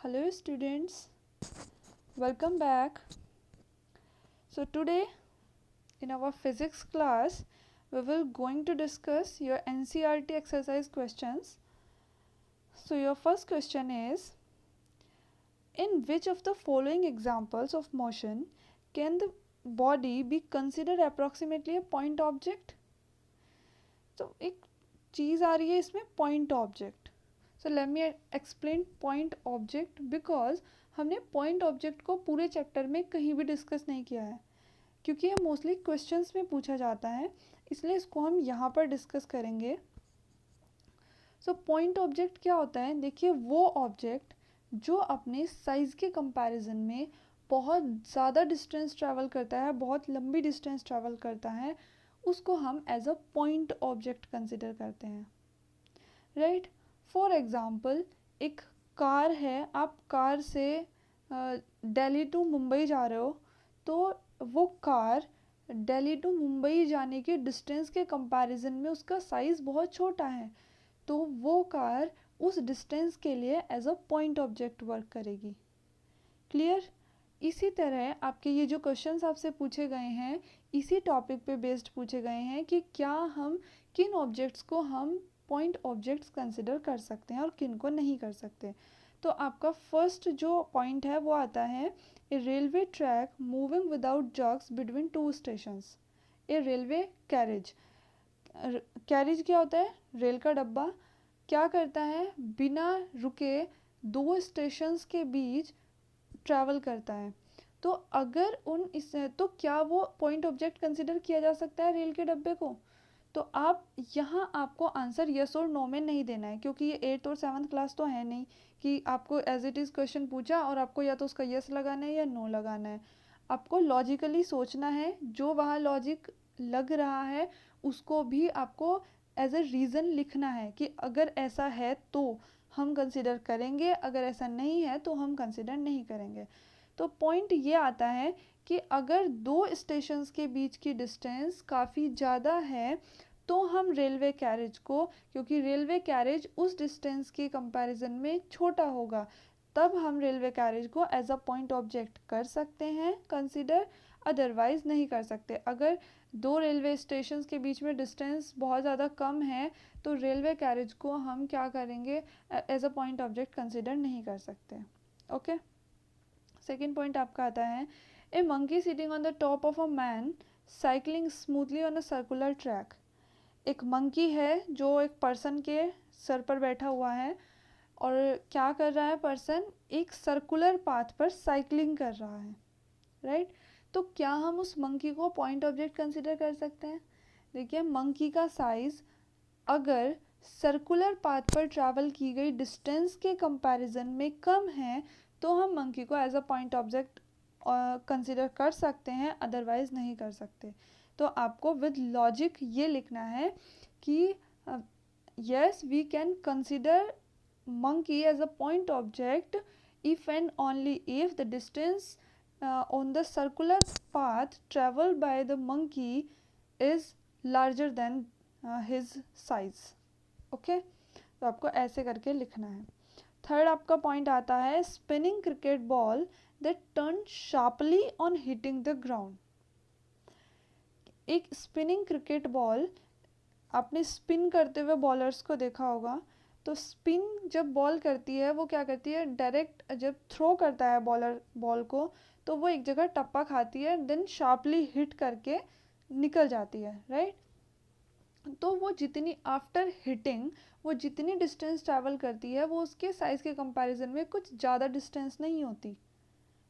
Hello students, welcome back. So today in our physics class we will going to discuss your NCERT exercise questions. So your first question is, in which of the following examples of motion can the body be considered approximately a point object? तो एक चीज़ आ रही है इसमें point object. So let me explain point object because हमने point object को पूरे chapter में कहीं भी डिस्कस नहीं किया है, क्योंकि ये मोस्टली क्वेश्चंस में पूछा जाता है, इसलिए इसको हम यहाँ पर डिस्कस करेंगे. सो पॉइंट ऑब्जेक्ट क्या होता है? देखिए, वो ऑब्जेक्ट जो अपने साइज़ के कंपैरिजन में बहुत ज़्यादा डिस्टेंस ट्रैवल करता है, बहुत लंबी डिस्टेंस ट्रैवल करता है, उसको हम as a point object consider करते हैं. राइट. फॉर एग्ज़ाम्पल, एक कार है, आप कार से दिल्ली टू मुंबई जा रहे हो, तो वो कार दिल्ली टू मुंबई जाने के डिस्टेंस के कंपैरिजन में उसका साइज़ बहुत छोटा है, तो वो कार उस डिस्टेंस के लिए as a point object work करेगी. क्लियर? इसी तरह आपके ये जो क्वेश्चंस आपसे पूछे गए हैं, इसी टॉपिक पे बेस्ड पूछे गए हैं कि क्या हम किन ऑब्जेक्ट्स को हम पॉइंट ऑब्जेक्ट्स कंसिडर कर सकते हैं और किन को नहीं कर सकते. तो आपका फर्स्ट जो पॉइंट है वो आता है, a railway track moving without jerks between two stations. A railway carriage. Carriage क्या होता है? रेल का डब्बा. क्या करता है? बिना रुके दो स्टेशंस के बीच ट्रैवल करता है. तो अगर तो क्या वो पॉइंट ऑब्जेक्ट कंसिडर किया जा सकता है रेल के डब्बे को? तो आप यहाँ आपको आंसर यस और नो में नहीं देना है, क्योंकि ये 8th और 7th क्लास तो है नहीं कि आपको एज इट इज़ क्वेश्चन पूछा और आपको या तो उसका यस लगाना है या नो लगाना है. आपको लॉजिकली सोचना है, जो वहाँ लॉजिक लग रहा है उसको भी आपको एज अ रीज़न लिखना है कि अगर ऐसा है तो हम कंसिडर करेंगे, अगर ऐसा नहीं है तो हम कंसिडर नहीं करेंगे. तो पॉइंट ये आता है कि अगर दो स्टेशंस के बीच की डिस्टेंस काफ़ी ज़्यादा है तो हम रेलवे कैरेज को, क्योंकि रेलवे कैरेज उस डिस्टेंस के कंपैरिजन में छोटा होगा, तब हम रेलवे कैरेज को एज अ पॉइंट ऑब्जेक्ट कर सकते हैं कंसिडर, अदरवाइज़ नहीं कर सकते. अगर दो रेलवे स्टेशंस के बीच में डिस्टेंस बहुत ज़्यादा कम है तो रेलवे कैरेज को हम क्या करेंगे? As a point object consider नहीं कर सकते. ओके. सेकेंड पॉइंट आपका आता है, a monkey sitting on the top of a man cycling smoothly on a circular track. एक मंकी है जो एक पर्सन के सर पर बैठा हुआ है और क्या कर रहा है? पर्सन एक सर्कुलर पाथ पर साइकिलिंग कर रहा है. राइट. तो क्या हम उस मंकी को पॉइंट ऑब्जेक्ट कंसिडर कर सकते हैं? देखिए, मंकी का साइज़ अगर सर्कुलर पाथ पर ट्रैवल की गई डिस्टेंस के कंपैरिजन में कम है तो हम मंकी को as a point object consider कर सकते हैं, अदरवाइज नहीं कर सकते. तो आपको विद लॉजिक ये लिखना है कि yes, we can consider monkey as a point object if and only if the distance on the circular path traveled by the monkey is larger than his size. Okay. तो आपको ऐसे करके लिखना है. थर्ड आपका पॉइंट आता है, spinning cricket ball that turn sharply on hitting the ground. एक स्पिनिंग क्रिकेट बॉल, आपने स्पिन करते हुए बॉलर्स को देखा होगा, तो स्पिन जब बॉल करती है वो क्या करती है? डायरेक्ट जब थ्रो करता है बॉलर बॉल को, तो वो एक जगह टप्पा खाती है, देन शार्पली हिट करके निकल जाती है. राइट. तो वो जितनी आफ्टर हिटिंग वो जितनी डिस्टेंस ट्रैवल करती है वो उसके साइज़ के कंपैरिजन में कुछ ज़्यादा डिस्टेंस नहीं होती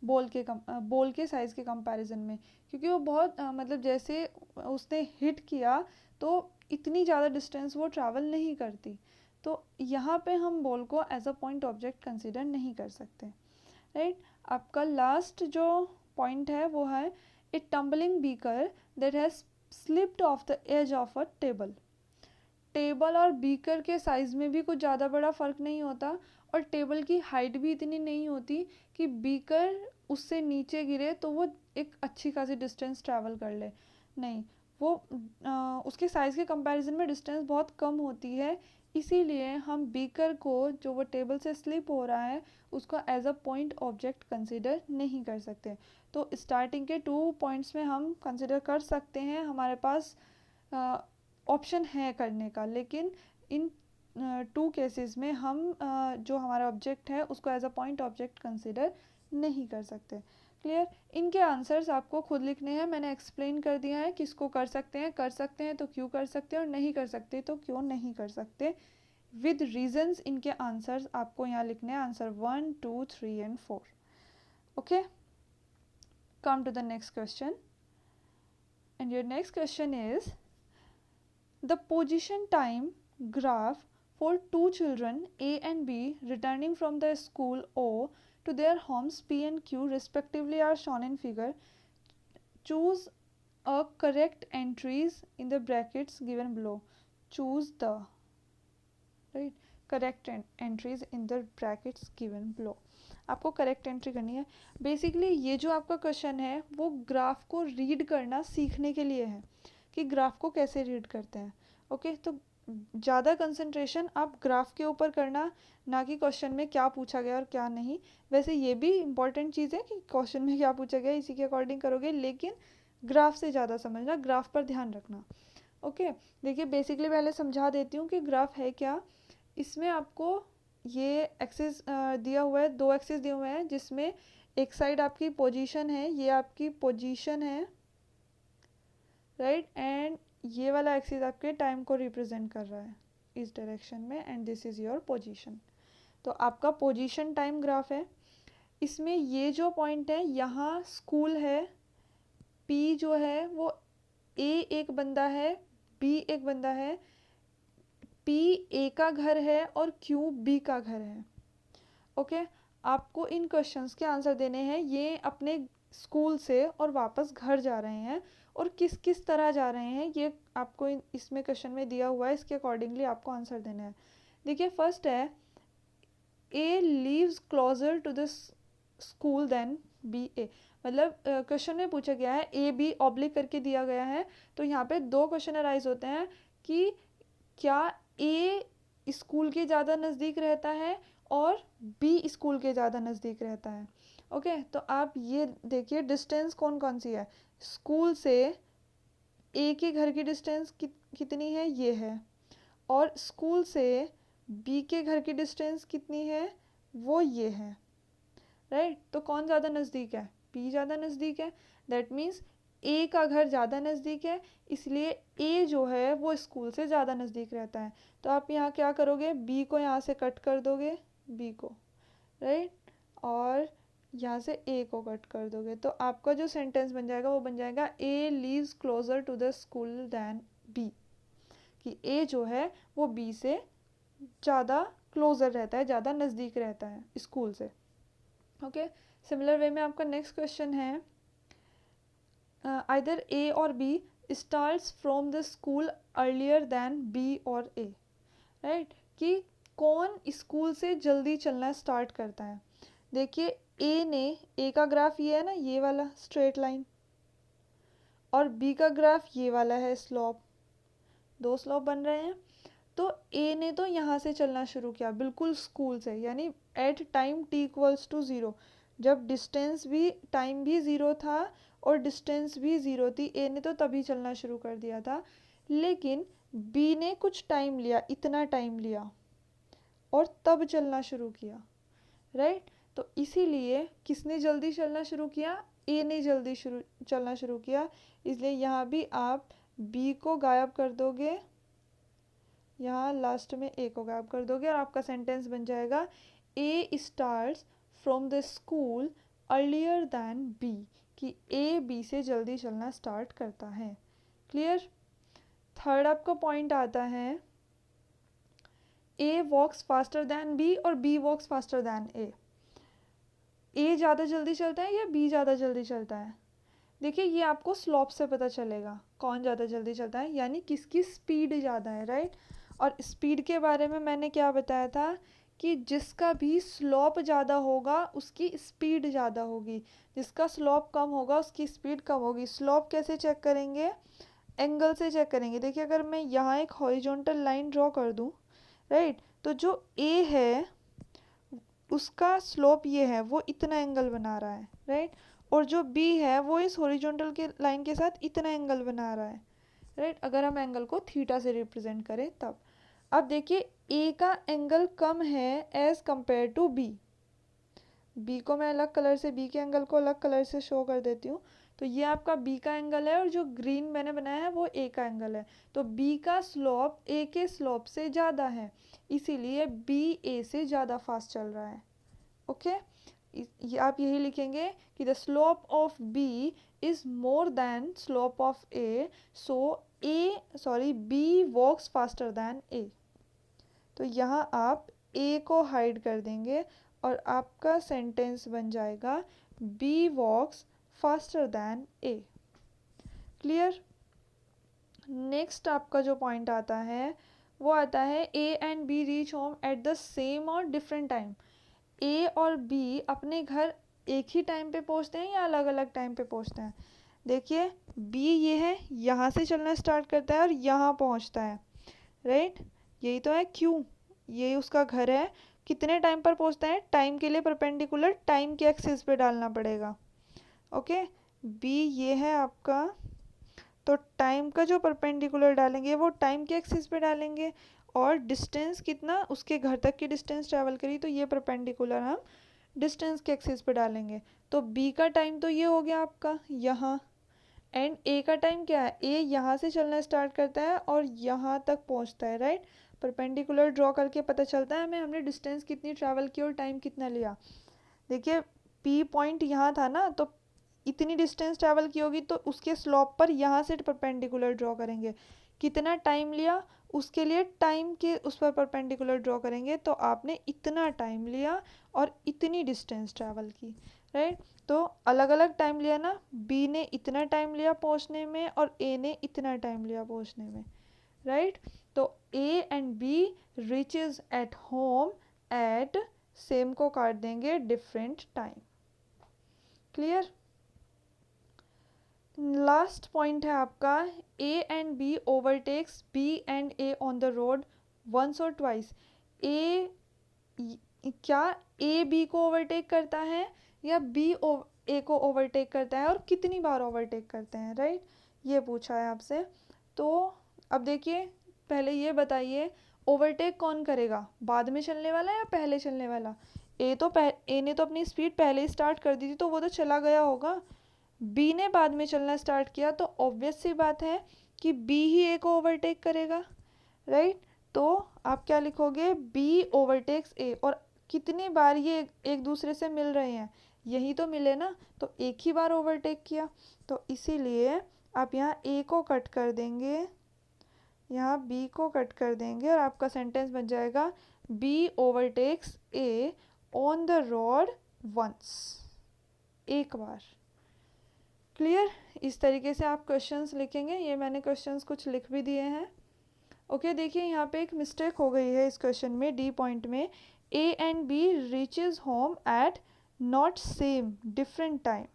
बॉल के साइज़ के कंपैरिजन में, क्योंकि वो बहुत मतलब जैसे उसने हिट किया तो इतनी ज़्यादा डिस्टेंस वो ट्रैवल नहीं करती. तो यहाँ पे हम बॉल को as a point object consider नहीं कर सकते. राइट. आपका लास्ट जो पॉइंट है वो है, a tumbling beaker that has slipped off the edge of a table. Table और बीकर के साइज़ में भी कुछ ज़्यादा बड़ा फ़र्क नहीं होता और टेबल की हाइट भी इतनी नहीं होती कि बीकर उससे नीचे गिरे तो वो एक अच्छी खासी डिस्टेंस ट्रैवल कर ले. नहीं, वो उसके साइज़ के कंपैरिजन में डिस्टेंस बहुत कम होती है, इसीलिए हम बीकर को, जो वो टेबल से स्लिप हो रहा है, उसको as a point object consider नहीं कर सकते। तो स्टार्टिंग के 2 पॉइंट्स में हम कंसिडर कर सकते हैं, हमारे पास ऑप्शन है करने का, लेकिन इन 2 केसेस में हम जो हमारा ऑब्जेक्ट है उसको as a point object consider नहीं कर सकते। क्लियर? इनके आंसर्स आपको खुद लिखने हैं, मैंने एक्सप्लेन कर दिया है किसको कर सकते हैं तो क्यों कर सकते हैं, और नहीं कर सकते तो क्यों नहीं कर सकते, विद रीजंस। इनके आंसर्स आपको यहाँ लिखने हैं, answer 1, 2, 3 and 4। Okay, come to the next question, and your next question is the position time graph for 2 children A and B returning from the school O to their homes P and Q respectively are shown in figure. Choose a correct entries in the brackets given below. Choose the correct entries in the brackets given below. आपको correct entry करनी है। Basically ये जो आपका question है वो graph को read करना सीखने के लिए है कि ग्राफ को कैसे रीड करते हैं। ओके, तो ज़्यादा कंसंट्रेशन आप ग्राफ के ऊपर करना, ना कि क्वेश्चन में क्या पूछा गया और क्या नहीं। वैसे ये भी इम्पॉर्टेंट चीज़ है कि क्वेश्चन में क्या पूछा गया इसी के अकॉर्डिंग करोगे, लेकिन ग्राफ से ज़्यादा समझना, ग्राफ पर ध्यान रखना। ओके, देखिए बेसिकली पहले समझा देती हूँ कि ग्राफ है क्या। इसमें आपको ये एक्सिस दिया हुआ है, 2 एक्सिस दिए हुए हैं, जिसमें एक साइड आपकी पोजीशन है, ये आपकी पोजीशन है, राइट, एंड ये वाला एक्सिस आपके टाइम को रिप्रेजेंट कर रहा है इस डायरेक्शन में, and this is your position. तो आपका पोजीशन टाइम ग्राफ है। इसमें ये जो पॉइंट है यहाँ स्कूल है, पी जो है वो ए एक बंदा है, बी एक बंदा है, पी ए का घर है और क्यू बी का घर है। ओके, आपको इन क्वेश्चंस के आंसर देने हैं। ये अपने स्कूल से और वापस घर जा रहे हैं, और किस किस तरह जा रहे हैं ये आपको इसमें क्वेश्चन में दिया हुआ है, इसके अकॉर्डिंगली आपको आंसर देना है। देखिए फर्स्ट है A leaves closer to the school than B A, मतलब क्वेश्चन में पूछा गया है ए बी ऑब्लिक करके दिया गया है, तो यहाँ पे 2 क्वेश्चन अराइज होते हैं कि क्या ए स्कूल के ज़्यादा नज़दीक रहता है और बी स्कूल के ज़्यादा नज़दीक रहता है। ओके, तो आप ये देखिए डिस्टेंस कौन कौन सी है। स्कूल से ए के घर की डिस्टेंस कितनी है, ये है, और स्कूल से बी के घर की डिस्टेंस कितनी है, वो ये है, राइट। तो कौन ज़्यादा नज़दीक है, बी ज़्यादा नज़दीक है। दैट मीन्स ए का घर ज़्यादा नज़दीक है, इसलिए ए जो है वो स्कूल से ज़्यादा नज़दीक रहता है। तो आप यहाँ क्या करोगे, बी को यहाँ से कट कर दोगे, बी को, राइट, और यहाँ से ए को कट कर दोगे, तो आपका जो सेंटेंस बन जाएगा वो बन जाएगा A leaves closer to the school than B, कि ए जो है वो बी से ज़्यादा क्लोजर रहता है, ज़्यादा नज़दीक रहता है स्कूल से। ओके, सिमिलर वे में आपका नेक्स्ट क्वेश्चन है आइदर ए और B starts from the school earlier than B or A, right, कि कौन स्कूल से जल्दी चलना स्टार्ट करता है। देखिए ए ने, ए का ग्राफ ये है ना, ये वाला स्ट्रेट लाइन, और बी का ग्राफ ये वाला है स्लोप, 2 स्लोप बन रहे हैं। तो ए ने तो यहाँ से चलना शुरू किया बिल्कुल स्कूल से, यानी at time t equals to 0, जब डिस्टेंस भी, टाइम भी 0 था और डिस्टेंस भी 0 थी, ए ने तो तभी चलना शुरू कर दिया था। लेकिन बी ने कुछ टाइम लिया, इतना टाइम लिया, और तब चलना शुरू किया, राइट। तो इसीलिए किसने जल्दी चलना शुरू किया, ए ने जल्दी चलना शुरू किया, इसलिए यहाँ भी आप बी को गायब कर दोगे, यहाँ लास्ट में ए को गायब कर दोगे, और आपका सेंटेंस बन जाएगा A starts from the school earlier than B, कि ए बी से जल्दी चलना स्टार्ट करता है। क्लियर? थर्ड आपका पॉइंट आता है ए वॉक्स फास्टर दैन बी और बी वॉक्स फास्टर दैन ए। ए ज़्यादा जल्दी चलता है या बी ज़्यादा जल्दी चलता है। देखिए ये आपको स्लोप से पता चलेगा कौन ज़्यादा जल्दी चलता है, यानी किसकी स्पीड ज़्यादा है, राइट। और स्पीड के बारे में मैंने क्या बताया था कि जिसका भी स्लोप ज़्यादा होगा उसकी स्पीड ज़्यादा होगी, जिसका स्लोप कम होगा उसकी स्पीड कम होगी। स्लोप कैसे चेक करेंगे, एंगल से चेक करेंगे। देखिए अगर मैं यहाँ एक हॉरिजॉन्टल लाइन ड्रॉ कर दूँ, राइट। तो जो ए है उसका स्लोप ये है, वो इतना एंगल बना रहा है, राइट। और जो बी है वो इस हॉरिजॉन्टल के लाइन के साथ इतना एंगल बना रहा है, राइट। अगर हम एंगल को थीटा से रिप्रेजेंट करें तब। अब देखिए ए का एंगल कम है as compare to B. B को मैं अलग कलर से, बी के एंगल को अलग कलर से शो कर देती हूँ। तो ये आपका बी का एंगल है और जो ग्रीन मैंने बनाया है वो ए का एंगल है। तो बी का स्लोप ए के स्लोप से ज़्यादा है, इसीलिए बी ए से ज़्यादा फास्ट चल रहा है। ओके, आप यही लिखेंगे कि the slope of B is more than slope of A, so B walks faster than A. तो यहाँ आप ए को हाइड कर देंगे और आपका सेंटेंस बन जाएगा B walks faster than A. Clear. Next आपका जो पॉइंट आता है वो आता है A and B reach home at the same or different time. A और बी अपने घर एक ही टाइम पे पहुंचते हैं या अलग अलग टाइम पे पहुंचते हैं। देखिए बी ये है, यहाँ से चलना स्टार्ट करता है और यहाँ पहुंचता है, राइट। यही तो है क्यों, यही उसका घर है। कितने टाइम पर पहुंचता है, टाइम के लिए परपेंडिकुलर टाइम के एक्सिस पे डालना पड़ेगा। ओके, बी ये है आपका, तो टाइम का जो परपेंडिकुलर डालेंगे वो टाइम के एक्सिस पे डालेंगे और डिस्टेंस कितना उसके घर तक की डिस्टेंस ट्रैवल करी, तो ये परपेंडिकुलर हम डिस्टेंस के एक्सिस पे डालेंगे। तो बी का टाइम तो ये हो गया आपका यहाँ, एंड ए का टाइम क्या है, ए यहाँ से चलना स्टार्ट करता है और यहाँ तक पहुँचता है, राइट। परपेंडिकुलर ड्रॉ करके पता चलता है हमें हमने डिस्टेंस कितनी ट्रैवल की और टाइम कितना लिया। देखिए पी पॉइंट यहाँ था ना, तो इतनी डिस्टेंस ट्रैवल की होगी तो उसके स्लॉप पर यहाँ से परपेंडिकुलर ड्रॉ करेंगे। कितना टाइम लिया उसके लिए टाइम के उस पर परपेंडिकुलर ड्रॉ करेंगे, तो आपने इतना टाइम लिया और इतनी डिस्टेंस ट्रैवल की, राइट। तो अलग अलग टाइम लिया ना, बी ने इतना टाइम लिया पहुँचने में और ए ने इतना टाइम लिया पहुँचने में, राइट। तो A and B reaches at home at, same को काट देंगे, different time. Clear. Last point है आपका A and B overtakes B and A on the road once or twice. A, क्या ए बी को ओवरटेक करता है या बी ए को ओवरटेक करता है और कितनी बार ओवरटेक करते हैं, राइट। ये पूछा है आपसे। तो अब देखिए पहले ये बताइए ओवरटेक कौन करेगा, बाद में चलने वाला या पहले चलने वाला। ए ने तो अपनी स्पीड पहले ही स्टार्ट कर दी थी तो वो तो चला गया होगा। बी ने बाद में चलना स्टार्ट किया तो ऑब्वियस सी बात है कि बी ही ए को ओवरटेक करेगा, राइट। तो आप क्या लिखोगे, बी ओवरटेक्स ए। और कितनी बार ये एक दूसरे से मिल रहे हैं, यही तो मिले ना, तो एक ही बार ओवरटेक किया। तो इसीलिए आप यहाँ ए को कट कर देंगे, यहाँ बी को कट कर देंगे और आपका सेंटेंस बन जाएगा B overtakes A on the road once, एक बार। क्लियर। इस तरीके से आप क्वेश्चंस लिखेंगे। ये मैंने क्वेश्चंस कुछ लिख भी दिए हैं। ओके, देखिए यहाँ पे एक मिस्टेक हो गई है इस क्वेश्चन में, डी पॉइंट में। A and B reaches home at not same different time,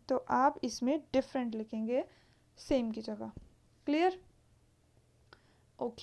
तो आप इसमें डिफरेंट लिखेंगे सेम की जगह। क्लियर। ओके।